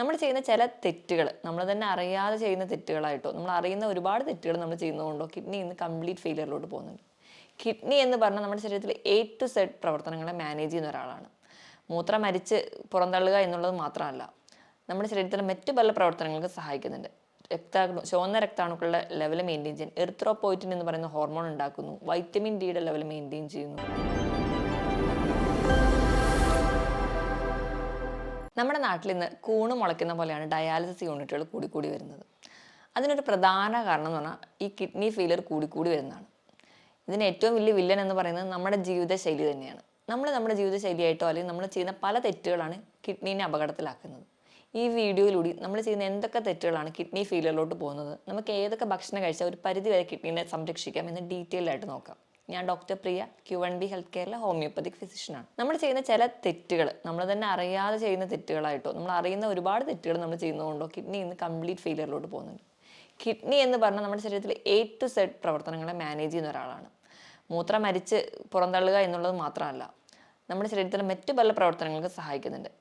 നമ്മൾ ചെയ്യുന്ന ചില തെറ്റുകൾ നമ്മൾ തന്നെ അറിയാതെ ചെയ്യുന്ന തെറ്റുകളായിട്ടോ നമ്മൾ അറിയുന്ന ഒരുപാട് തെറ്റുകൾ നമ്മൾ ചെയ്യുന്നതുകൊണ്ടോ കിഡ്നി ഇന്ന് കംപ്ലീറ്റ് ഫെയിലിയറിലോട്ട് പോകുന്നുണ്ട്. കിഡ്നി എന്ന് പറഞ്ഞാൽ നമ്മുടെ ശരീരത്തിൽ A to Z പ്രവർത്തനങ്ങളെ മാനേജ് ചെയ്യുന്ന ഒരാളാണ്. മൂത്രം അരിച്ച് പുറന്തള്ളുക എന്നുള്ളത് മാത്രമല്ല, നമ്മുടെ ശരീരത്തിലെ മറ്റു പല പ്രവർത്തനങ്ങൾക്ക് സഹായിക്കുന്നുണ്ട്. ചുവന്ന രക്താണുക്കളുടെ ലെവൽ മെയിൻറ്റെയിൻ ചെയ്യാൻ എറിത്രോപോയിറ്റിൻ എന്ന് പറയുന്ന ഹോർമോൺ ഉണ്ടാക്കുന്നു. വൈറ്റമിൻ ഡിയുടെ ലെവൽ മെയിൻറ്റെയിൻ ചെയ്യുന്നു. നമ്മുടെ നാട്ടിൽ ഇന്ന് കൂണ് മുളയ്ക്കുന്ന പോലെയാണ് ഡയാലിസിസ് യൂണിറ്റുകൾ കൂടിക്കൂടി വരുന്നത്. അതിനൊരു പ്രധാന കാരണം എന്ന് പറഞ്ഞാൽ ഈ കിഡ്നി ഫെയിലിയർ കൂടിക്കൂടി വരുന്നതാണ്. ഇതിന് ഏറ്റവും വലിയ വില്ലൻ എന്ന് പറയുന്നത് നമ്മുടെ ജീവിതശൈലി തന്നെയാണ്. നമ്മുടെ ജീവിതശൈലിയായിട്ടോ അല്ലെങ്കിൽ നമ്മൾ ചെയ്യുന്ന പല തെറ്റുകളാണ് കിഡ്നീനെ അപകടത്തിലാക്കുന്നത്. ഈ വീഡിയോയിലൂടെ നമ്മൾ ചെയ്യുന്ന എന്തൊക്കെ തെറ്റുകളാണ് കിഡ്നി ഫെയിലിയറിലോട്ട് പോകുന്നത്, നമുക്ക് ഏതൊക്കെ ഭക്ഷണം കഴിച്ചാൽ ഒരു പരിധിവരെ കിഡ്നീനെ സംരക്ഷിക്കാം എന്ന് ഡീറ്റെയിൽഡ് ആയിട്ട് നോക്കാം. ഞാൻ ഡോക്ടർ പ്രിയ, Q&B ഹെൽത്ത് കെയറിലെ ഹോമിയോപ്പതിക് ഫിസിഷ്യനാണ്. നമ്മൾ ചെയ്യുന്ന ചില തെറ്റുകൾ നമ്മൾ തന്നെ അറിയാതെ ചെയ്യുന്ന തെറ്റുകളായിട്ടോ നമ്മൾ അറിയുന്ന ഒരുപാട് തെറ്റുകൾ നമ്മൾ ചെയ്യുന്നതുകൊണ്ടോ കിഡ്നി ഇന്ന് കംപ്ലീറ്റ് ഫെയിലിയറിലോട്ട് പോകുന്നുണ്ട്. കിഡ്നി എന്ന് പറഞ്ഞാൽ നമ്മുടെ ശരീരത്തിൽ A to Z പ്രവർത്തനങ്ങളെ മാനേജ് ചെയ്യുന്ന ഒരാളാണ്. മൂത്രം അരിച്ച് പുറന്തള്ളുക എന്നുള്ളത് മാത്രമല്ല, നമ്മുടെ ശരീരത്തിലെ മറ്റു പല പ്രവർത്തനങ്ങൾക്ക് സഹായിക്കുന്നുണ്ട്.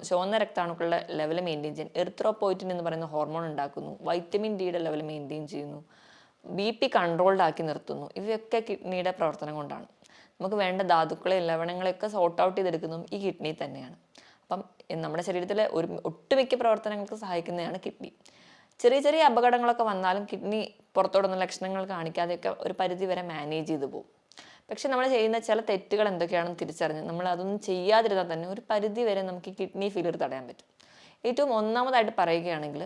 ചുവന്ന രക്താണുക്കളുടെ ലെവൽ മെയിൻറ്റെയിൻ ചെയ്യാൻ എറിത്രോപോയിറ്റിൻ എന്ന് പറയുന്ന ഹോർമോൺ ഉണ്ടാക്കുന്നു. വൈറ്റമിൻ ഡിയുടെ ലെവൽ മെയിൻറ്റെയിൻ ചെയ്യുന്നു. BP കൺട്രോൾഡ് ആക്കി നിർത്തുന്നു. ഇവയൊക്കെ കിഡ്നിയുടെ പ്രവർത്തനം കൊണ്ടാണ്. നമുക്ക് വേണ്ട ധാതുക്കളെയും ലവണങ്ങളെയൊക്കെ സോർട്ട് ഔട്ട് ചെയ്തെടുക്കുന്നതും ഈ കിഡ്നി തന്നെയാണ്. അപ്പം നമ്മുടെ ശരീരത്തിലെ ഒട്ടുമിക്ക പ്രവർത്തനങ്ങൾക്ക് സഹായിക്കുന്നതാണ് കിഡ്നി. ചെറിയ ചെറിയ അപകടങ്ങളൊക്കെ വന്നാലും കിഡ്നി പുറത്തോടൊന്നും ലക്ഷണങ്ങൾ കാണിക്കാതെയൊക്കെ ഒരു പരിധി വരെ മാനേജ് ചെയ്തു പോകും. പക്ഷെ നമ്മൾ ചെയ്യുന്ന ചില തെറ്റുകൾ എന്തൊക്കെയാണെന്ന് തിരിച്ചറിഞ്ഞ് നമ്മൾ അതൊന്നും ചെയ്യാതിരുന്നാൽ തന്നെ ഒരു പരിധി വരെ നമുക്ക് കിഡ്നി ഫെയിലിയർ തടയാൻ പറ്റും. ഏറ്റവും ഒന്നാമതായിട്ട് പറയുകയാണെങ്കിൽ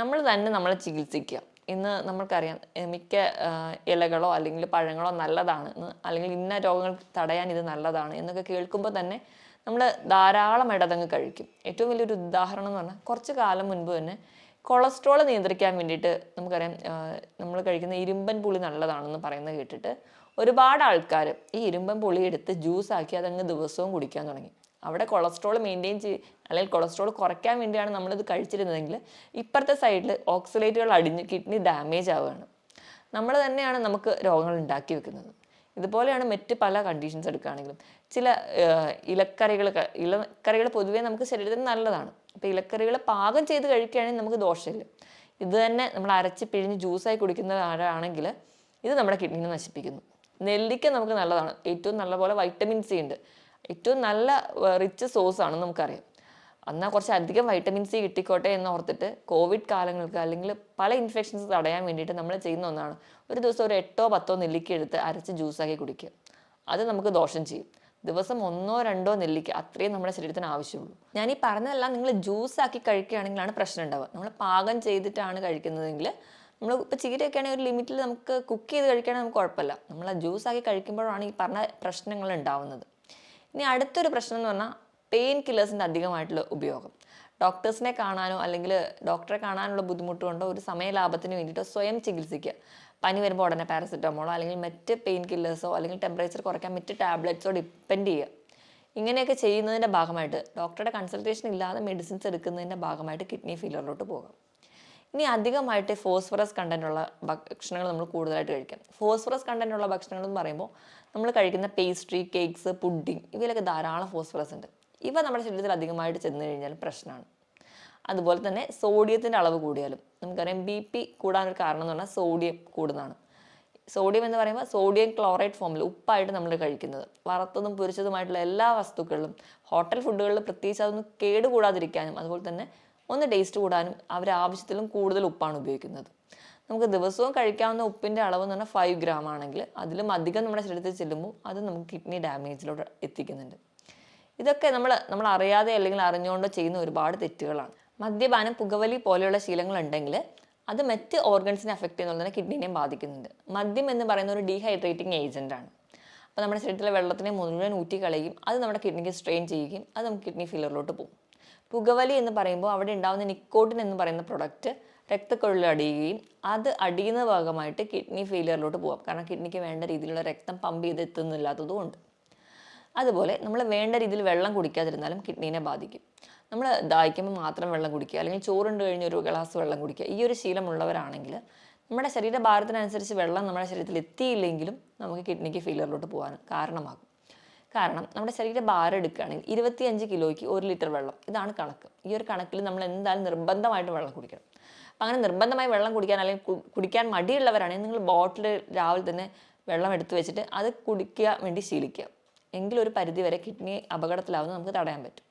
നമ്മൾ തന്നെ നമ്മളെ ചികിത്സിക്കുക. ഇന്ന് നമ്മൾക്കറിയാം മിക്ക ഇലകളോ അല്ലെങ്കിൽ പഴങ്ങളോ നല്ലതാണ്, അല്ലെങ്കിൽ ഇന്ന രോഗങ്ങൾ തടയാൻ ഇത് നല്ലതാണ് എന്നൊക്കെ കേൾക്കുമ്പോൾ തന്നെ നമ്മൾ ധാരാളമായിട്ട് അതങ്ങ് കഴിക്കും. ഏറ്റവും വലിയൊരു ഉദാഹരണം എന്ന് പറഞ്ഞാൽ കുറച്ച് കാലം മുൻപ് തന്നെ കൊളസ്ട്രോൾ നിയന്ത്രിക്കാൻ വേണ്ടിയിട്ട് നമുക്കറിയാം നമ്മൾ കഴിക്കുന്ന ഇരുമ്പൻ പുളി നല്ലതാണെന്ന് പറയുന്നത് കേട്ടിട്ട് ഒരുപാട് ആൾക്കാർ ഈ ഇരുമ്പൻ പുളി എടുത്ത് ജ്യൂസാക്കി അതങ്ങ് ദിവസവും കുടിക്കാൻ തുടങ്ങി. അവിടെ കൊളസ്ട്രോൾ മെയിൻറ്റെയിൻ അല്ലെങ്കിൽ കൊളസ്ട്രോൾ കുറയ്ക്കാൻ വേണ്ടിയാണ് നമ്മളിത് കഴിച്ചിരുന്നതെങ്കിൽ ഇപ്പുറത്തെ സൈഡിൽ ഓക്സലേറ്റുകൾ അടിഞ്ഞ് കിഡ്നി ഡാമേജ് ആവുകയാണ്. നമ്മൾ തന്നെയാണ് നമുക്ക് രോഗങ്ങൾ ഉണ്ടാക്കി വെക്കുന്നത്. ഇതുപോലെയാണ് മറ്റ് പല കണ്ടീഷൻസ് എടുക്കുകയാണെങ്കിലും ചില ഇലക്കറികൾ പൊതുവേ നമുക്ക് ശരീരത്തിന് നല്ലതാണ്. അപ്പോൾ ഇലക്കറികൾ പാകം ചെയ്ത് കഴിക്കുകയാണെങ്കിൽ നമുക്ക് ദോഷമില്ല. ഇത് തന്നെ നമ്മൾ അരച്ച് പിഴിഞ്ഞ് ജ്യൂസായി കുടിക്കുന്ന ആരാണെങ്കിൽ ഇത് നമ്മുടെ കിഡ്നിനെ നശിപ്പിക്കുന്നു. നെല്ലിക്ക നമുക്ക് നല്ലതാണ്. ഏറ്റവും നല്ല പോലെ വൈറ്റമിൻ C ഉണ്ട്. ഏറ്റവും നല്ല റിച്ച് സോഴ്സ് ആണെന്ന് നമുക്കറിയാം. എന്നാൽ കുറച്ച് അധികം വൈറ്റമിൻ C കിട്ടിക്കോട്ടെ എന്ന് ഓർത്തിട്ട് കോവിഡ് കാലങ്ങൾക്ക് അല്ലെങ്കിൽ പല ഇൻഫെക്ഷൻസ് തടയാൻ വേണ്ടിയിട്ട് നമ്മൾ ചെയ്യുന്ന ഒന്നാണ് ഒരു ദിവസം ഒരു 8-10 നെല്ലിക്ക എടുത്ത് അരച്ച് ജ്യൂസാക്കി കുടിക്കുക. അത് നമുക്ക് ദോഷം ചെയ്യും. ദിവസം 1-2 നെല്ലിക്ക അത്രയും നമ്മുടെ ശരീരത്തിന് ആവശ്യമുള്ളൂ. ഞാൻ ഈ പറഞ്ഞതെല്ലാം നിങ്ങൾ ജ്യൂസാക്കി കഴിക്കുകയാണെങ്കിലാണ് പ്രശ്നം ഉണ്ടാവുക. നമ്മൾ പാകം ചെയ്തിട്ടാണ് കഴിക്കുന്നതെങ്കിൽ നമ്മൾ ഇപ്പോൾ ചീരയൊക്കെ ആണെങ്കിൽ ഒരു ലിമിറ്റിൽ നമുക്ക് കുക്ക് ചെയ്ത് കഴിക്കുകയാണെങ്കിൽ നമുക്ക് കുഴപ്പമില്ല. നമ്മൾ ആ ജ്യൂസാക്കി കഴിക്കുമ്പോഴാണ് ഈ പറഞ്ഞ പ്രശ്നങ്ങൾ ഉണ്ടാവുന്നത്. ഇനി അടുത്തൊരു പ്രശ്നം എന്ന് പറഞ്ഞാൽ പെയിൻ കില്ലേഴ്സിൻ്റെ അധികമായിട്ടുള്ള ഉപയോഗം. ഡോക്ടേഴ്സിനെ കാണാനോ അല്ലെങ്കിൽ ഡോക്ടറെ കാണാനുള്ള ബുദ്ധിമുട്ട് കൊണ്ടോ ഒരു സമയലാഭത്തിന് വേണ്ടിയിട്ടോ സ്വയം ചികിത്സിക്കുക. പനി വരുമ്പോൾ ഉടനെ പാരസെറ്റമോളോ അല്ലെങ്കിൽ മറ്റ് പെയിൻ കില്ലേഴ്സോ അല്ലെങ്കിൽ ടെമ്പറേച്ചർ കുറയ്ക്കാൻ മറ്റ് ടാബ്ലറ്റ്സോ ഡിപ്പെൻഡ് ചെയ്യുക. ഇങ്ങനെയൊക്കെ ചെയ്യുന്നതിൻ്റെ ഭാഗമായിട്ട് ഡോക്ടറുടെ കൺസൾട്ടേഷൻ ഇല്ലാതെ മെഡിസിൻസ് എടുക്കുന്നതിൻ്റെ ഭാഗമായിട്ട് കിഡ്നി ഫെയിലിയറിലോട്ട് പോകാം. ഇനി അധികമായിട്ട് ഫോസ്ഫറസ് കണ്ടൻറ്റുള്ള ഭക്ഷണങ്ങൾ നമ്മൾ കൂടുതലായിട്ട് കഴിക്കാം. ഫോസ്ഫറസ് കണ്ടൻറ്റുള്ള ഭക്ഷണങ്ങൾ എന്ന് പറയുമ്പോൾ നമ്മൾ കഴിക്കുന്ന പേസ്ട്രി, കേക്ക്സ്, പുഡിംഗ് ഇവയിലൊക്കെ ധാരാളം ഫോസ്ഫറസ് ഉണ്ട്. ഇവ നമ്മുടെ ശരീരത്തിൽ അധികമായിട്ട് ചെന്ന് കഴിഞ്ഞാൽ പ്രശ്നമാണ്. അതുപോലെ തന്നെ സോഡിയത്തിൻ്റെ അളവ് കൂടിയാലും നമുക്കറിയാം BP കൂടാനൊരു കാരണം എന്ന് പറഞ്ഞാൽ സോഡിയം കൂടുന്നതാണ്. സോഡിയം എന്ന് പറയുമ്പോൾ സോഡിയം ക്ലോറൈഡ് ഫോമിൽ ഉപ്പായിട്ട് നമ്മൾ കഴിക്കുന്നത് വറുത്തതും പൊരിച്ചതുമായിട്ടുള്ള എല്ലാ വസ്തുക്കളിലും ഹോട്ടൽ ഫുഡുകളിൽ പ്രത്യേകിച്ച് അതൊന്നും കേടുകൂടാതിരിക്കാനും അതുപോലെ തന്നെ ഒന്ന് ടേസ്റ്റ് കൂടാനും അവർ ആവശ്യത്തിലും കൂടുതൽ ഉപ്പാണ് ഉപയോഗിക്കുന്നത്. നമുക്ക് ദിവസവും കഴിക്കാവുന്ന ഉപ്പിൻ്റെ അളവ് എന്ന് പറഞ്ഞാൽ 5 ഗ്രാം ആണെങ്കിൽ അതിലും അധികം നമ്മുടെ ശരീരത്തിൽ ചെല്ലുമ്പോൾ അത് നമുക്ക് കിഡ്നി ഡാമേജിലോട്ട് എത്തിക്കുന്നുണ്ട്. ഇതൊക്കെ നമ്മൾ അറിയാതെ അല്ലെങ്കിൽ അറിഞ്ഞുകൊണ്ടോ ചെയ്യുന്ന ഒരുപാട് തെറ്റുകളാണ്. മദ്യപാനം, പുകവലി പോലെയുള്ള ശീലങ്ങൾ ഉണ്ടെങ്കിൽ അത് മറ്റ് ഓർഗൻസിനെ അഫക്റ്റ് ചെയ്യുന്നത് തന്നെ കിഡ്നിനെയും ബാധിക്കുന്നുണ്ട്. മദ്യം എന്ന് പറയുന്ന ഒരു ഡീഹൈഡ്രേറ്റിംഗ് ഏജൻറ്റാണ്. അപ്പോൾ നമ്മുടെ ശരീരത്തിലെ വെള്ളത്തിനെ മുഴുവൻ ഊറ്റിക്കളയും. അത് നമ്മുടെ കിഡ്നിക്ക് സ്ട്രെയിൻ ചെയ്യുകയും അത് നമുക്ക് കിഡ്നി ഫെയിലിയറിലോട്ട് പോകും. പുകവലി എന്ന് പറയുമ്പോൾ അവിടെ ഉണ്ടാകുന്ന നിക്കോട്ടിൻ എന്ന് പറയുന്ന പ്രൊഡക്റ്റ് രക്തക്കുഴലിൽ അടിയുകയും അത് അടിയുന്ന ഭാഗമായിട്ട് കിഡ്നി ഫെയിലിയറിലോട്ട് പോകാം. കാരണം കിഡ്നിക്ക് വേണ്ട രീതിയിലുള്ള രക്തം പമ്പ് ചെയ്ത് എത്തുന്നില്ലാത്തതുകൊണ്ട്. അതുപോലെ നമ്മൾ വേണ്ട രീതിയിൽ വെള്ളം കുടിക്കാതിരുന്നാലും കിഡ്നീനെ ബാധിക്കും. നമ്മൾ ദാഹിക്കുമ്പോൾ മാത്രം വെള്ളം കുടിക്കുക അല്ലെങ്കിൽ ചോറുണ്ട് കഴിഞ്ഞ് ഒരു ഗ്ലാസ് വെള്ളം കുടിക്കുക, ഈ ഒരു ശീലമുള്ളവരാണെങ്കിൽ നമ്മുടെ ശരീരഭാരത്തിനനുസരിച്ച് വെള്ളം നമ്മുടെ ശരീരത്തിൽ എത്തിയില്ലെങ്കിലും നമുക്ക് കിഡ്നിക്ക് ഫെയിലിയറിലോട്ട് പോകാൻ കാരണമാകും. കാരണം നമ്മുടെ ശരീരം ഭാരം എടുക്കുകയാണെങ്കിൽ 25 കിലോയ്ക്ക് 1 ലിറ്റർ വെള്ളം, ഇതാണ് കണക്ക്. ഈ ഒരു കണക്കിൽ നമ്മൾ എന്തായാലും നിർബന്ധമായിട്ട് വെള്ളം കുടിക്കണം. അപ്പം അങ്ങനെ നിർബന്ധമായി വെള്ളം കുടിക്കാൻ അല്ലെങ്കിൽ കുടിക്കാൻ മടിയുള്ളവരാണെങ്കിൽ നിങ്ങൾ ബോട്ടിൽ രാവിലെ തന്നെ വെള്ളം എടുത്തു വെച്ചിട്ട് അത് കുടിക്കാൻ വേണ്ടി ശീലിക്കുക. എങ്കിലൊരു പരിധി വരെ കിഡ്നി അപകടത്തിലാവുന്നത് നമുക്ക് തടയാൻ പറ്റും.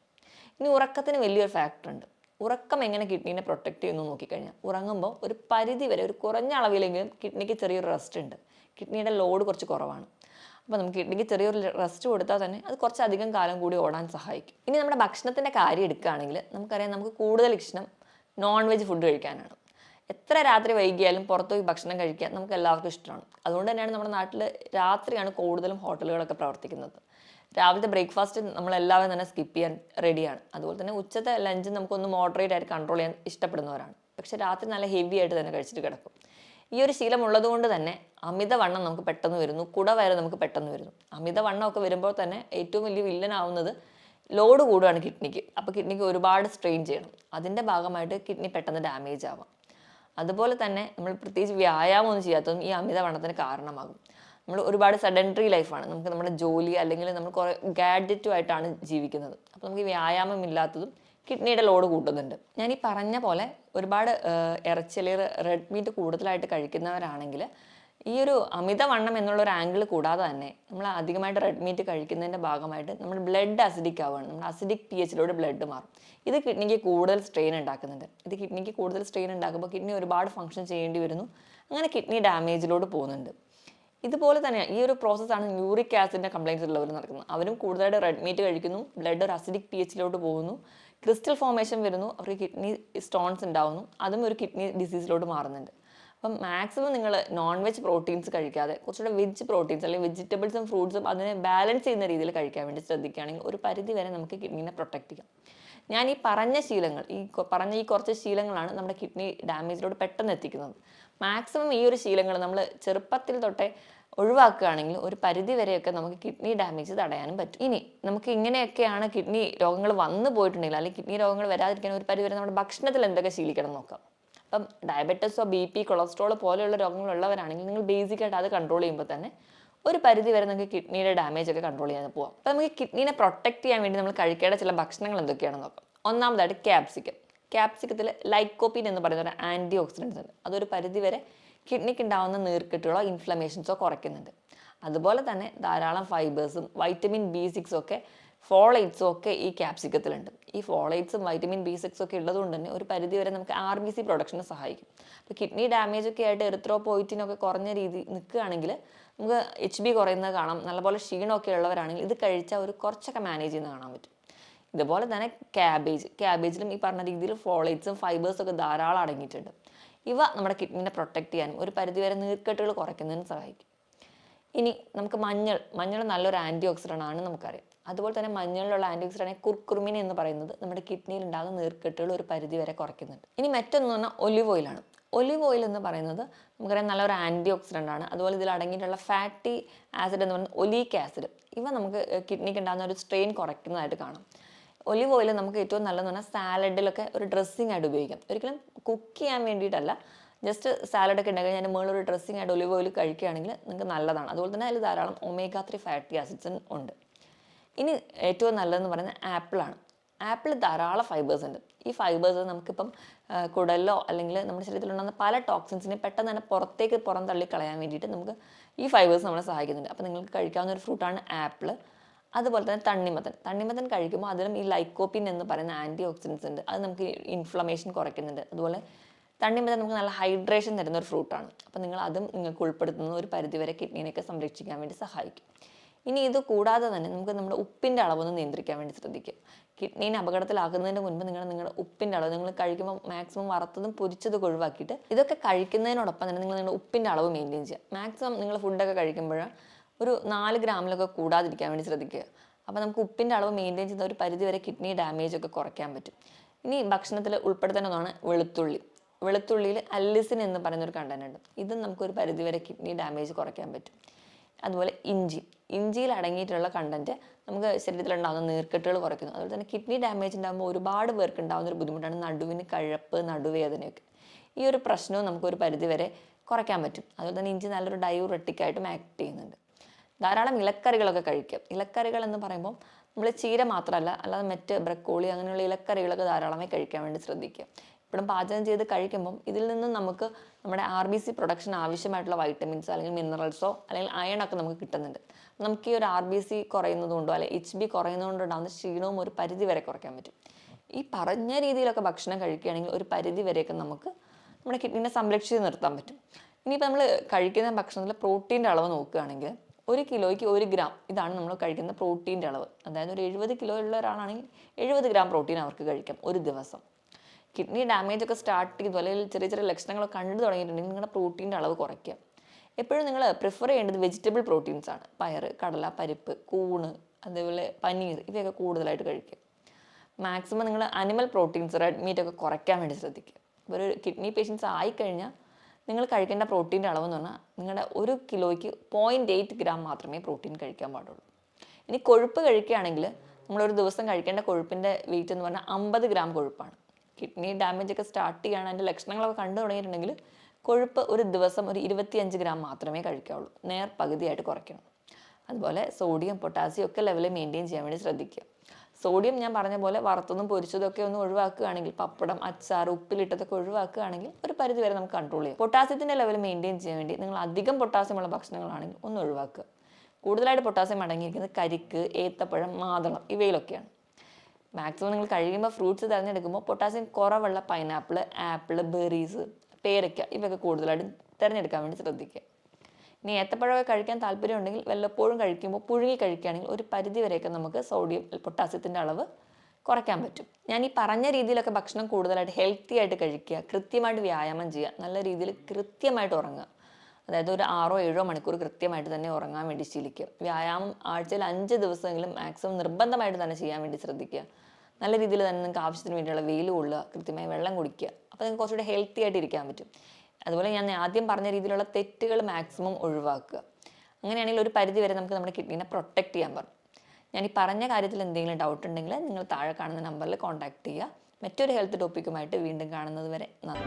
ഇനി ഉറക്കത്തിന് വലിയൊരു ഫാക്ടർ ഉണ്ട്. ഉറക്കം എങ്ങനെ കിഡ്നീനെ പ്രൊട്ടക്ട് ചെയ്യുന്നു നോക്കിക്കഴിഞ്ഞാൽ, ഉറങ്ങുമ്പോൾ ഒരു പരിധി വരെ, ഒരു കുറഞ്ഞ അളവിലെങ്കിലും കിഡ്നിക്ക് ചെറിയൊരു റെസ്റ്റ് ഉണ്ട്. കിഡ്നിയുടെ ലോഡ് കുറച്ച് കുറവാണ്. അപ്പോൾ നമുക്ക് കിഡ്നിക്ക് ചെറിയൊരു റെസ്റ്റ് കൊടുത്താൽ തന്നെ അത് കുറച്ചധികം കാലം കൂടി ഓടാൻ സഹായിക്കും. ഇനി നമ്മുടെ ഭക്ഷണത്തിൻ്റെ കാര്യം എടുക്കുകയാണെങ്കിൽ നമുക്കറിയാം, നമുക്ക് കൂടുതൽ ഇഷ്ടം നോൺ വെജ് ഫുഡ് കഴിക്കാനാണ്. എത്ര രാത്രി വൈകിയാലും പുറത്തു പോയി ഭക്ഷണം കഴിക്കാൻ നമുക്ക് എല്ലാവർക്കും ഇഷ്ടമാണ്. അതുകൊണ്ട് തന്നെയാണ് നമ്മുടെ നാട്ടിൽ രാത്രിയാണ് കൂടുതലും ഹോട്ടലുകളൊക്കെ പ്രവർത്തിക്കുന്നത്. രാവിലത്തെ ബ്രേക്ക്ഫാസ്റ്റ് നമ്മളെല്ലാവരും തന്നെ സ്കിപ്പ് ചെയ്യാൻ റെഡിയാണ്. അതുപോലെ തന്നെ ഉച്ചത്തെ ലഞ്ച് നമുക്കൊന്ന് മോഡറേറ്റ് ആയിട്ട് കൺട്രോൾ ചെയ്യാൻ ഇഷ്ടപ്പെടുന്നവരാണ്. പക്ഷേ രാത്രി നല്ല ഹെവി ആയിട്ട് തന്നെ കഴിച്ചിട്ട് കിടക്കും. ഈ ഒരു ശീലം ഉള്ളതുകൊണ്ട് തന്നെ അമിതവണ്ണം നമുക്ക് പെട്ടെന്ന് വരുന്നു, കുടവയറ് നമുക്ക് പെട്ടെന്ന് വരുന്നു. അമിതവണ്ണമൊക്കെ വരുമ്പോൾ തന്നെ ഏറ്റവും വലിയ വില്ലനാവുന്നത് ലോഡ് കൂടുകയാണ് കിഡ്നിക്ക്. അപ്പോൾ കിഡ്നിക്ക് ഒരുപാട് സ്ട്രെയിൻ ചെയ്യണം. അതിൻ്റെ ഭാഗമായിട്ട് കിഡ്നി പെട്ടെന്ന് ഡാമേജ് ആവാം. അതുപോലെ തന്നെ നമ്മൾ പ്രത്യേകിച്ച് വ്യായാമം ഒന്നും ചെയ്യാത്തതും ഈ അമിതവണ്ണത്തിന് കാരണമാകും. നമ്മൾ ഒരുപാട് സെഡൻറ്ററി ലൈഫാണ്, നമുക്ക് നമ്മുടെ ജോലി അല്ലെങ്കിൽ നമ്മൾ കുറേ ഗാഡ്ജറ്റുമായിട്ടാണ് ജീവിക്കുന്നത്. അപ്പോൾ നമുക്ക് വ്യായാമം ഇല്ലാത്തതും കിഡ്നിയുടെ ലോഡ് കൂട്ടുന്നുണ്ട്. ഞാൻ ഈ പറഞ്ഞ പോലെ ഒരുപാട് ഇറച്ചി അല്ലെങ്കിൽ റെഡ് മീറ്റ് കൂടുതലായിട്ട് കഴിക്കുന്നവരാണെങ്കിൽ ഈ ഒരു അമിതവണ്ണം എന്നുള്ളൊരു ആംഗിൾ കൂടാതെ തന്നെ നമ്മൾ അധികമായിട്ട് റെഡ് മീറ്റ് കഴിക്കുന്നതിൻ്റെ ഭാഗമായിട്ട് നമ്മൾ ബ്ലഡ് അസിഡിക് ആവുകയാണ്. നമ്മൾ അസിഡിക് pH ബ്ലഡ് മാറും. ഇത് കിഡ്നിക്ക് കൂടുതൽ സ്ട്രെയിൻ ഉണ്ടാക്കുന്നുണ്ട്. ഇത് കിഡ്നിക്ക് കൂടുതൽ സ്ട്രെയിൻ ഉണ്ടാക്കുമ്പോൾ കിഡ്നി ഒരുപാട് ഫങ്ഷൻ ചെയ്യേണ്ടി വരുന്നു. അങ്ങനെ കിഡ്നി ഡാമേജിലോട്ട് പോകുന്നുണ്ട്. ഇതുപോലെ തന്നെ ഈ ഒരു പ്രോസസ്സാണ് യൂറിക് ആസിഡിൻ്റെ കംപ്ലയിൻസ് ഉള്ളവർ നടക്കുന്നത്. അവരും കൂടുതലായിട്ട് റെഡ് മീറ്റ് കഴിക്കുന്നു, ബ്ലഡ് ഒരു അസിഡിക് pH പോകുന്നു, ക്രിസ്റ്റൽ ഫോർമേഷൻ വരുന്നു, അവർക്ക് കിഡ്നി സ്റ്റോൺസ് ഉണ്ടാവുന്നു. അതും ഒരു കിഡ്നി ഡിസീസിലോട്ട് മാറുന്നുണ്ട്. അപ്പം മാക്സിമം നിങ്ങൾ നോൺ വെജ് പ്രോട്ടീൻസ് കഴിക്കാതെ കുറച്ചുകൂടെ വെജ് പ്രോട്ടീൻസ് അല്ലെങ്കിൽ വെജിറ്റബിൾസും ഫ്രൂട്ട്സും അതിനെ ബാലൻസ് ചെയ്യുന്ന രീതിയിൽ കഴിക്കാൻ വേണ്ടി ശ്രദ്ധിക്കുകയാണെങ്കിൽ ഒരു പരിധി വരെ നമുക്ക് കിഡ്നീനെ പ്രൊട്ടക്ട് ചെയ്യാം. ഞാൻ ഈ പറഞ്ഞ ശീലങ്ങൾ, ഈ കുറച്ച് ശീലങ്ങളാണ് നമ്മുടെ കിഡ്നി ഡാമേജിലോട്ട് പെട്ടെന്ന് എത്തിക്കുന്നത്. മാക്സിമം ഈ ഒരു ശീലങ്ങൾ നമ്മൾ ചെറുപ്പത്തിൽ തൊട്ടേ ഒഴിവാക്കുകയാണെങ്കിൽ ഒരു പരിധി വരെയൊക്കെ നമുക്ക് കിഡ്നി ഡാമേജ് തടയാനും പറ്റും. ഇനി നമുക്ക് ഇങ്ങനെയൊക്കെയാണ് കിഡ്നി രോഗങ്ങൾ വന്നു പോയിട്ടുണ്ടെങ്കിൽ അല്ലെങ്കിൽ കിഡ്നി രോഗങ്ങൾ വരാതിരിക്കാൻ ഒരു പരിധി വരെ നമ്മുടെ ഭക്ഷണത്തിൽ എന്തൊക്കെ ശീലിക്കണം നോക്കാം. അപ്പം ഡയബറ്റീസോ BP കൊളസ്ട്രോൾ പോലെയുള്ള രോഗങ്ങളുള്ളവരാണെങ്കിൽ നിങ്ങൾ ബേസിക്കായിട്ട് അത് കൺട്രോൾ ചെയ്യുമ്പോൾ തന്നെ ഒരു പരിധി വരെ നമുക്ക് കിഡ്നിയുടെ ഡാമേജ് ഒക്കെ കൺട്രോൾ ചെയ്യാൻ പോകാം. അപ്പം നമുക്ക് കിഡ്നീനെ പ്രൊട്ടക്ട് ചെയ്യാൻ വേണ്ടി നമ്മൾ കഴിക്കേണ്ട ചില ഭക്ഷണങ്ങൾ എന്തൊക്കെയാണെന്ന് നോക്കാം. ഒന്നാമതായിട്ട് ക്യാപ്സിക്കത്തിൽ ലൈക്കോപ്പീൻ എന്ന് പറയുന്ന ഒരു ആൻറ്റി ഓക്സിഡൻസ് ഉണ്ട്. അതൊരു പരിധി വരെ കിഡ്നിക്ക് ഉണ്ടാകുന്ന നീർക്കെട്ടുകളോ ഇൻഫ്ലമേഷൻസോ കുറയ്ക്കുന്നുണ്ട്. അതുപോലെ തന്നെ ധാരാളം ഫൈബേഴ്സും വൈറ്റമിൻ B6 ഒക്കെ ഫോളേറ്റ്സും ഒക്കെ ഈ ക്യാപ്സിക്കത്തിലുണ്ട്. ഈ ഫോളേറ്റ്സും വൈറ്റമിൻ B6 ഒക്കെ ഉള്ളതുകൊണ്ട് തന്നെ ഒരു പരിധി വരെ നമുക്ക് RBC പ്രൊഡക്ഷന് സഹായിക്കും. അപ്പോൾ കിഡ്നി ഡാമേജ് ഒക്കെ ആയിട്ട് എറിത്രോപോയിറ്റിനൊക്കെ കുറഞ്ഞ രീതി നിൽക്കുകയാണെങ്കിൽ നമുക്ക് HB കുറയുന്നത് കാണാം. നല്ലപോലെ ക്ഷീണമൊക്കെ ഉള്ളവരാണെങ്കിൽ ഇത് കഴിച്ചാൽ ഒരു കുറച്ചൊക്കെ മാനേജ് ചെയ്യുന്നത് കാണാൻ പറ്റും. ഇതുപോലെ തന്നെ ക്യാബേജിലും ഈ പറഞ്ഞ രീതിയിൽ ഫോളേറ്റ്സും ഫൈബേഴ്സും ഒക്കെ ധാരാളം അടങ്ങിയിട്ടുണ്ട്. ഇവ നമ്മുടെ കിഡ്നിനെ പ്രൊട്ടക്ട് ചെയ്യാനും ഒരു പരിധിവരെ നീർക്കെട്ടുകൾ കുറയ്ക്കുന്നതിന് സഹായിക്കും. ഇനി നമുക്ക് മഞ്ഞൾ നല്ലൊരു ആൻറ്റി ഓക്സിഡൻ്റ് ആണ് നമുക്കറിയാം. അതുപോലെ തന്നെ മഞ്ഞളിലുള്ള ആൻറ്റി ഓക്സിഡൻ്റ് കുർക്കുമിൻ എന്ന് പറയുന്നത് നമ്മുടെ കിഡ്നിയിൽ ഉണ്ടാകുന്ന നീർക്കെട്ടുകൾ ഒരു പരിധി വരെ കുറയ്ക്കുന്നുണ്ട്. ഇനി മറ്റൊന്ന് പറഞ്ഞാൽ ഒലിവ് ഓയിലാണ്. ഒലിവ് ഓയിൽ എന്ന് പറയുന്നത് നമുക്കറിയാം നല്ലൊരു ആൻറ്റി ഓക്സിഡൻ്റ് ആണ്. അതുപോലെ ഇതിൽ അടങ്ങിയിട്ടുള്ള ഫാറ്റി ആസിഡ് എന്ന് പറയുന്നത് ഒലീക് ആസിഡ്, ഇവ നമുക്ക് കിഡ്നിക്ക് ഉണ്ടാകുന്ന ഒരു സ്ട്രെയിൻ കുറയ്ക്കുന്നതായിട്ട് കാണാം. ഒലിവ് ഓയിൽ നമുക്ക് ഏറ്റവും നല്ലതെന്ന് പറഞ്ഞാൽ സാലഡിലൊക്കെ ഒരു ഡ്രസ്സിംഗ് ആയിട്ട് ഉപയോഗിക്കാം. ഒരിക്കലും കുക്ക് ചെയ്യാൻ വേണ്ടിയിട്ടല്ല, ജസ്റ്റ് സാലഡൊക്കെ ഉണ്ടാക്കി അതിൻ്റെ മുകളിലൊരു ഡ്രസ്സിംഗ് ആയിട്ട് ഒലിവ് ഓയിൽ കഴിക്കുകയാണെങ്കിൽ നിങ്ങൾക്ക് നല്ലതാണ്. അതുപോലെ തന്നെ അതിൽ ധാരാളം omega-3 ഫാറ്റി ആസിഡ്സ് ഉണ്ട്. ഇനി ഏറ്റവും നല്ലതെന്ന് പറയുന്നത് ആപ്പിളാണ്. ആപ്പിൾ ധാരാളം ഫൈബേഴ്സ് ഉണ്ട്. ഈ ഫൈബേഴ്സ് നമുക്കിപ്പം കുടലിലോ അല്ലെങ്കിൽ നമ്മുടെ ശരീരത്തിലുണ്ടാകുന്ന പല ടോക്സിൻസിനെ പെട്ടെന്ന് തന്നെ പുറന്തള്ളി കളയാൻ വേണ്ടിയിട്ട് നമുക്ക് ഈ ഫൈബേഴ്സ് നമ്മളെ സഹായിക്കുന്നുണ്ട്. അപ്പോൾ നിങ്ങൾക്ക് കഴിക്കാവുന്ന ഒരു ഫ്രൂട്ടാണ് ആപ്പിൾ. അതുപോലെ തന്നെ തണ്ണിമത്തൻ കഴിക്കുമ്പോൾ അതിലും ഈ ലൈക്കോപ്പിൻ എന്ന് പറയുന്ന ആൻറ്റി ഓക്സിഡൻസ് ഉണ്ട്. അത് നമുക്ക് ഇൻഫ്ലമേഷൻ കുറയ്ക്കുന്നുണ്ട്. അതുപോലെ തണ്ണിമത്തൻ നമുക്ക് നല്ല ഹൈഡ്രേഷൻ തരുന്ന ഒരു ഫ്രൂട്ടാണ്. അപ്പോൾ അതും നിങ്ങൾക്ക് ഉൾപ്പെടുത്തുന്ന ഒരു പരിധിവരെ കിഡ്നിനെയൊക്കെ സംരക്ഷിക്കാൻ വേണ്ടി സഹായിക്കും. ഇനി ഇത് കൂടാതെ തന്നെ നമുക്ക് നമ്മുടെ ഉപ്പിൻ്റെ അളവൊന്ന് നിയന്ത്രിക്കാൻ വേണ്ടി ശ്രദ്ധിക്കുക. കിഡ്നീനെ അപകടത്തിലാക്കുന്നതിന് മുൻപ് നിങ്ങളുടെ ഉപ്പിൻ്റെ അളവ് നിങ്ങൾ കഴിക്കുമ്പോൾ മാക്സിമം വറുത്തതും പൊരിച്ചതും ഒഴിവാക്കിയിട്ട് ഇതൊക്കെ കഴിക്കുന്നതിനോടൊപ്പം തന്നെ നിങ്ങളുടെ ഉപ്പിൻ്റെ അളവ് മെയിൻറ്റെയിൻ ചെയ്യുക. മാക്സിമം നിങ്ങൾ ഫുഡൊക്കെ കഴിക്കുമ്പോൾ ഒരു 4 ഗ്രാമിലൊക്കെ കൂടാതിരിക്കാൻ വേണ്ടി ശ്രദ്ധിക്കുക. അപ്പോൾ നമുക്ക് ഉപ്പിൻ്റെ അളവ് മെയിൻറ്റെയിൻ ചെയ്യുന്ന ഒരു പരിധിവരെ കിഡ്നി ഡാമേജ് ഒക്കെ കുറയ്ക്കാൻ പറ്റും. ഇനി ഭക്ഷണത്തിൽ ഉൾപ്പെടുത്തേണ്ടതാണ് വെളുത്തുള്ളിയിൽ അല്ലിസിൻ എന്ന് പറയുന്നൊരു കണ്ടന്റ് ഉണ്ട്. ഇതും നമുക്കൊരു പരിധിവരെ കിഡ്നി ഡാമേജ് കുറയ്ക്കാൻ പറ്റും. അതുപോലെ ഇഞ്ചിയിൽ അടങ്ങിയിട്ടുള്ള കണ്ടന്റ് നമുക്ക് ശരീരത്തിലുണ്ടാകുന്ന നീർക്കെട്ടുകൾ കുറയ്ക്കുന്നു. അതുപോലെ തന്നെ കിഡ്നി ഡാമേജ് ഉണ്ടാകുമ്പോൾ ഒരുപാട് പേർക്ക് ഉണ്ടാകുന്ന ഒരു ബുദ്ധിമുട്ടാണ് നടുവിന് കഴപ്പ്, നടുവേദനയൊക്കെ. ഈ ഒരു പ്രശ്നവും നമുക്കൊരു പരിധിവരെ കുറയ്ക്കാൻ പറ്റും. അതുപോലെ തന്നെ ഇഞ്ചി നല്ലൊരു ഡയൂറെറ്റിക് ആയിട്ടും ആക്ട് ചെയ്യുന്നുണ്ട്. ധാരാളം ഇലക്കറികളൊക്കെ കഴിക്കുക. ഇലക്കറികൾ എന്ന് പറയുമ്പോൾ നമ്മൾ ചീര മാത്രമല്ല, അല്ലാതെ മറ്റ് ബ്രക്കോളി അങ്ങനെയുള്ള ഇലക്കറികളൊക്കെ ധാരാളമായി കഴിക്കാൻ വേണ്ടി ശ്രദ്ധിക്കുക. ഇപ്പോഴും പാചകം ചെയ്ത് കഴിക്കുമ്പം ഇതിൽ നിന്നും നമുക്ക് നമ്മുടെ RBC പ്രൊഡക്ഷൻ ആവശ്യമായിട്ടുള്ള വൈറ്റമിൻസ് അല്ലെങ്കിൽ മിനറൽസോ അല്ലെങ്കിൽ അയണൊക്കെ നമുക്ക് കിട്ടുന്നുണ്ട്. നമുക്ക് ഈ ഒരു RBC കുറയുന്നതുകൊണ്ടോ അല്ലെങ്കിൽ HB കുറയുന്നതുകൊണ്ടോ ഉണ്ടാകുന്ന ക്ഷീണവും ഒരു പരിധി വരെ കുറയ്ക്കാൻ പറ്റും. ഈ പറഞ്ഞ രീതിയിലൊക്കെ ഭക്ഷണം കഴിക്കുകയാണെങ്കിൽ ഒരു പരിധി വരെയൊക്കെ നമുക്ക് നമ്മുടെ കിഡ്നീനെ സംരക്ഷിച്ച് നിർത്താൻ പറ്റും. ഇനിയിപ്പോൾ നമ്മൾ കഴിക്കുന്ന ഭക്ഷണത്തിൽ പ്രോട്ടീൻ്റെ അളവ് നോക്കുകയാണെങ്കിൽ 1 കിലോയ്ക്ക് 1 ഗ്രാം ഇതാണ് നമ്മൾ കഴിക്കുന്ന പ്രോട്ടീൻ്റെ അളവ്. അതായത് ഒരു 70 കിലോ ഉള്ള ഒരാളാണെങ്കിൽ 70 ഗ്രാം പ്രോട്ടീൻ അവർക്ക് കഴിക്കാം ഒരു ദിവസം. കിഡ്നി ഡാമേജ് ഒക്കെ സ്റ്റാർട്ട് ചെയ്തു അല്ലെങ്കിൽ ചെറിയ ചെറിയ ലക്ഷണങ്ങളൊക്കെ കണ്ടു തുടങ്ങിയിട്ടുണ്ടെങ്കിൽ നിങ്ങളുടെ പ്രോട്ടീൻ്റെ അളവ് കുറയ്ക്കുക. എപ്പോഴും നിങ്ങൾ പ്രിഫർ ചെയ്യേണ്ടത് വെജിറ്റബിൾ പ്രോട്ടീൻസ് ആണ്. പയറ്, കടല, പരിപ്പ്, കൂണ്, അതേപോലെ പനീർ ഇവയൊക്കെ കൂടുതലായിട്ട് കഴിക്കുക. മാക്സിമം നിങ്ങൾ അനിമൽ പ്രോട്ടീൻസ്, റെഡ് മീറ്റ് ഒക്കെ കുറയ്ക്കാൻ വേണ്ടി ശ്രദ്ധിക്കുക. ഇപ്പോൾ ഒരു കിഡ്നി പേഷ്യൻസ് ആയിക്കഴിഞ്ഞാൽ നിങ്ങൾ കഴിക്കേണ്ട പ്രോട്ടീൻ്റെ അളവ് എന്ന് പറഞ്ഞാൽ നിങ്ങളുടെ 1 കിലോയ്ക്ക് 0.8 ഗ്രാം മാത്രമേ പ്രോട്ടീൻ കഴിക്കാൻ പാടുള്ളൂ. ഇനി കൊഴുപ്പ് കഴിക്കുകയാണെങ്കിൽ നമ്മളൊരു ദിവസം കഴിക്കേണ്ട കൊഴുപ്പിൻ്റെ വെയിറ്റ് എന്ന് പറഞ്ഞാൽ 50 ഗ്രാം കൊഴുപ്പാണ്. കിഡ്നി ഡാമേജ് ഒക്കെ സ്റ്റാർട്ട് ചെയ്യുകയാണ്, അതിൻ്റെ ലക്ഷണങ്ങളൊക്കെ കണ്ടു തുടങ്ങിയിട്ടുണ്ടെങ്കിൽ കൊഴുപ്പ് ഒരു ദിവസം ഒരു 25 ഗ്രാം മാത്രമേ കഴിക്കാവുള്ളൂ. പകുതിയായിട്ട് കുറയ്ക്കണം. അതുപോലെ സോഡിയം, പൊട്ടാസ്യം ഒക്കെ ലെവൽ മെയിൻറ്റെയിൻ ചെയ്യാൻ വേണ്ടി ശ്രദ്ധിക്കുക. സോഡിയം ഞാൻ പറഞ്ഞ പോലെ വറുത്തതും പൊരിച്ചതും ഒക്കെ ഒന്ന് ഒഴിവാക്കുകയാണെങ്കിൽ, പപ്പടം, അച്ചാർ, ഉപ്പിലിട്ടതൊക്കെ ഒഴിവാക്കുകയാണെങ്കിൽ ഒരു പരിധി വരെ നമുക്ക് കൺട്രോൾ ചെയ്യാം. പൊട്ടാസ്യത്തിൻ്റെ ലെവൽ മെയിൻറ്റെയിൻ ചെയ്യാൻ വേണ്ടി നിങ്ങൾ അധികം പൊട്ടാസ്യമുള്ള ഭക്ഷണങ്ങളാണെങ്കിൽ ഒന്ന് ഒഴിവാക്കുക. കൂടുതലായിട്ട് പൊട്ടാസ്യം അടങ്ങിയിരിക്കുന്നത് കരിക്ക്, ഏത്തപ്പഴം, മാതളം ഇവയിലൊക്കെയാണ്. മാക്സിമം നിങ്ങൾ കഴിയുമ്പോൾ ഫ്രൂട്ട്സ് തിരഞ്ഞെടുക്കുമ്പോൾ പൊട്ടാസ്യം കുറവുള്ള പൈനാപ്പിൾ, ആപ്പിൾ, ബെറീസ്, പേരയ്ക്ക ഇവയൊക്കെ കൂടുതലായിട്ടും തിരഞ്ഞെടുക്കാൻ വേണ്ടി ശ്രദ്ധിക്കുക. ഇനി ഏത്തപ്പഴമൊക്കെ കഴിക്കാൻ താല്പര്യം ഉണ്ടെങ്കിൽ വല്ലപ്പോഴും കഴിക്കുമ്പോൾ പുഴുങ്ങി കഴിക്കുകയാണെങ്കിൽ ഒരു പരിധി വരെയൊക്കെ നമുക്ക് സോഡിയം, പൊട്ടാസ്യത്തിൻ്റെ അളവ് കുറയ്ക്കാൻ പറ്റും. ഞാൻ ഈ പറഞ്ഞ രീതിയിലൊക്കെ ഭക്ഷണം കൂടുതലായിട്ട് ഹെൽത്തി ആയിട്ട് കഴിക്കുക, കൃത്യമായിട്ട് വ്യായാമം ചെയ്യുക, നല്ല രീതിയിൽ കൃത്യമായിട്ട് ഉറങ്ങുക. അതായത് ഒരു 6-7 മണിക്കൂർ കൃത്യമായിട്ട് തന്നെ ഉറങ്ങാൻ വേണ്ടി ശീലിക്കുക. വ്യായാമം ആഴ്ചയിൽ 5 ദിവസമെങ്കിലും മാക്സിമം നിർബന്ധമായിട്ട് തന്നെ ചെയ്യാൻ വേണ്ടി ശ്രദ്ധിക്കുക. നല്ല രീതിയിൽ തന്നെ നിങ്ങൾക്ക് ആവശ്യത്തിന് വേണ്ടിയുള്ള വെയിൽ കൊള്ളുക, കൃത്യമായി വെള്ളം കുടിക്കുക. അപ്പോൾ നിങ്ങൾക്ക് കുറച്ചുകൂടി ഹെൽത്തി ആയിട്ട് ഇരിക്കാൻ പറ്റും. അതുപോലെ ഞാൻ ആദ്യം പറഞ്ഞ രീതിയിലുള്ള തെറ്റുകൾ മാക്സിമം ഒഴിവാക്കുക. അങ്ങനെയാണെങ്കിൽ ഒരു പരിധി വരെ നമുക്ക് നമ്മുടെ കിഡ്നീനെ പ്രൊട്ടക്റ്റ് ചെയ്യാൻ പറ്റും. ഞാൻ ഈ പറഞ്ഞ കാര്യത്തിൽ എന്തെങ്കിലും ഡൗട്ട് ഉണ്ടെങ്കിൽ നിങ്ങൾ താഴെ കാണുന്ന നമ്പറിൽ കോൺടാക്ട് ചെയ്യുക. മറ്റൊരു ഹെൽത്ത് ടോപ്പിക്കുമായിട്ട് വീണ്ടും കാണുന്നത് വരെ നന്ദി.